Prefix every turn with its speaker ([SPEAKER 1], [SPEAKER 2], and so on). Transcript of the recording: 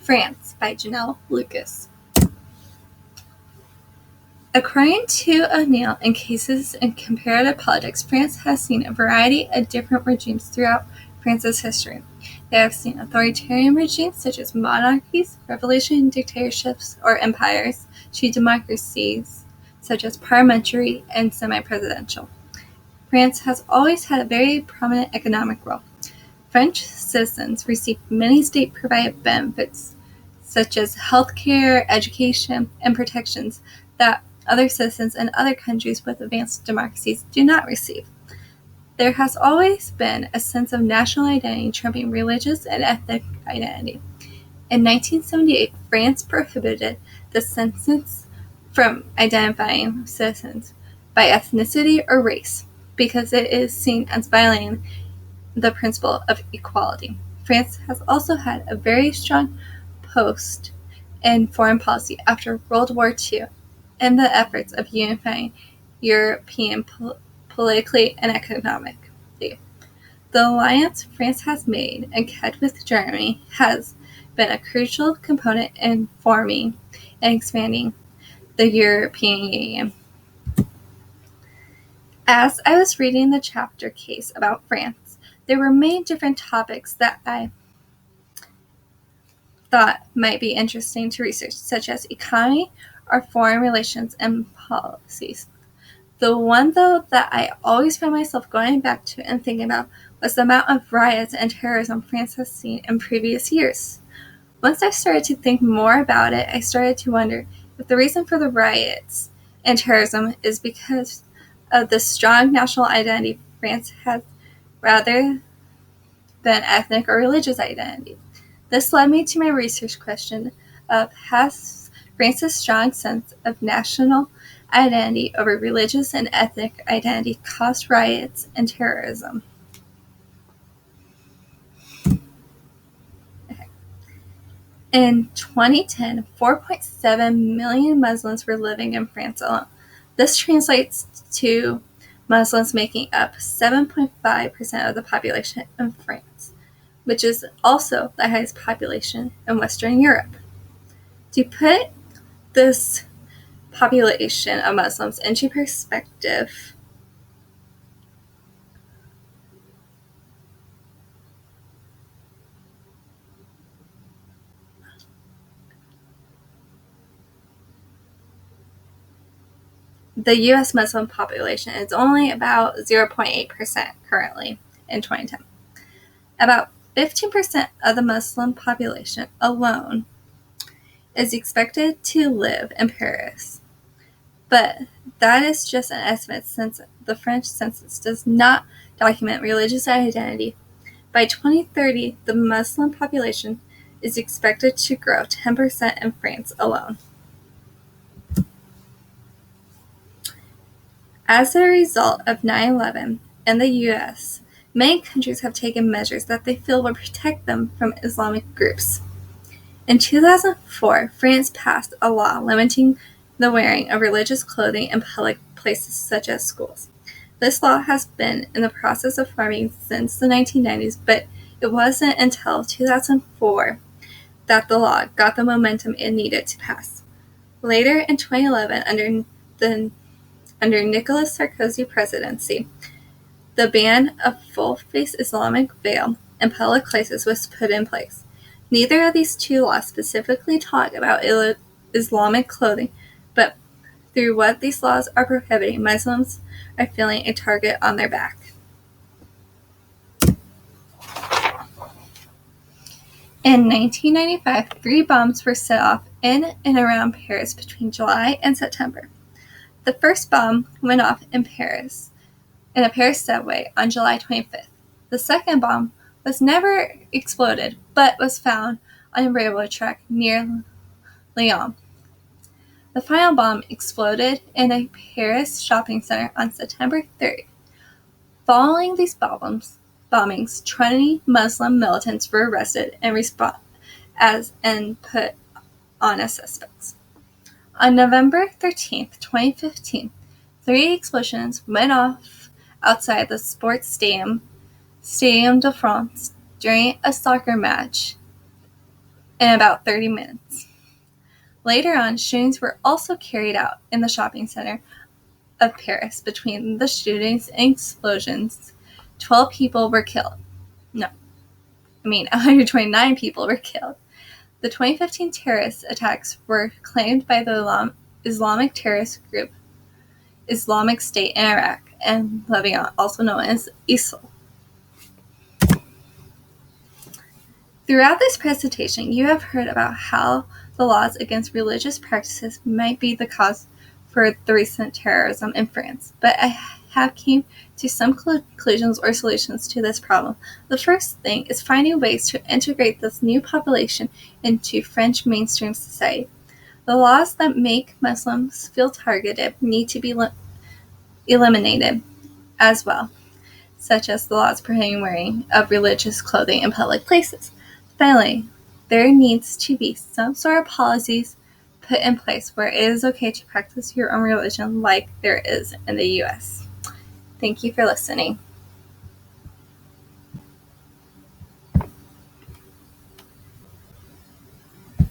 [SPEAKER 1] France by Janelle Lucas. According to O'Neill, in Cases in Comparative Politics, France has seen a variety of different regimes throughout France's history. They have seen authoritarian regimes such as monarchies, revolution, dictatorships, or empires, to democracies such as parliamentary and semi-presidential. France has always had a very prominent economic role. French citizens receive many state-provided benefits such as health care, education, and protections that other citizens in other countries with advanced democracies do not receive. There has always been a sense of national identity trumping religious and ethnic identity. In 1978, France prohibited the census from identifying citizens by ethnicity or race because it is seen as violating the principle of equality. France has also had a very strong post in foreign policy after World War II in the efforts of unifying European politically and economically. The alliance France has made and kept with Germany has been a crucial component in forming and expanding the European Union. As I was reading the chapter case about France, there were many different topics that I thought might be interesting to research, such as economy or foreign relations and policies. The one, though, that I always found myself going back to and thinking about was the amount of riots and terrorism France has seen in previous years. Once I started to think more about it, I started to wonder if the reason for the riots and terrorism is because of the strong national identity France has rather than ethnic or religious identity. This led me to my research question of has France's strong sense of national identity over religious and ethnic identity caused riots and terrorism? In 2010, 4.7 million Muslims were living in France alone. This translates to Muslims making up 7.5% of the population in France, which is also the highest population in Western Europe. To put this population of Muslims into perspective, the U.S. Muslim population is only about 0.8% currently in 2010. About 15% of the Muslim population alone is expected to live in Paris. But that is just an estimate since the French census does not document religious identity. By 2030, the Muslim population is expected to grow 10% in France alone. As a result of 9/11 in the U.S., many countries have taken measures that they feel will protect them from Islamic groups. In 2004, France passed a law limiting the wearing of religious clothing in public places such as schools. This law has been in the process of forming since the 1990s, but it wasn't until 2004 that the law got the momentum it needed to pass. Later in 2011, under Nicolas Sarkozy's presidency, the ban of full-face Islamic veil in public places was put in place. Neither of these two laws specifically talk about Islamic clothing, but through what these laws are prohibiting, Muslims are feeling a target on their back. In 1995, 3 bombs were set off in and around Paris between July and September. The first bomb went off in a Paris subway on July 25th. The second bomb was never exploded, but was found on a railroad track near Lyon. The final bomb exploded in a Paris shopping center on September 3rd. Following these bombings, 20 Muslim militants were arrested and put on as suspects. On November 13, 2015, 3 explosions went off outside the sports stadium, Stade de France, during a soccer match in about 30 minutes. Later on, shootings were also carried out in the shopping center of Paris. Between the shootings and explosions, 12 people were killed. 129 people were killed. The 2015 terrorist attacks were claimed by the Islamic terrorist group Islamic State in Iraq and Levant, also known as ISIL. Throughout this presentation, you have heard about how the laws against religious practices might be the cause for the recent terrorism in France, but I have came to some conclusions or solutions to this problem. The first thing is finding ways to integrate this new population into French mainstream society. The laws that make Muslims feel targeted need to be eliminated as well, such as the laws prohibiting wearing of religious clothing in public places. Finally, there needs to be some sort of policies put in place where it is okay to practice your own religion like there is in the U.S. Thank you for listening.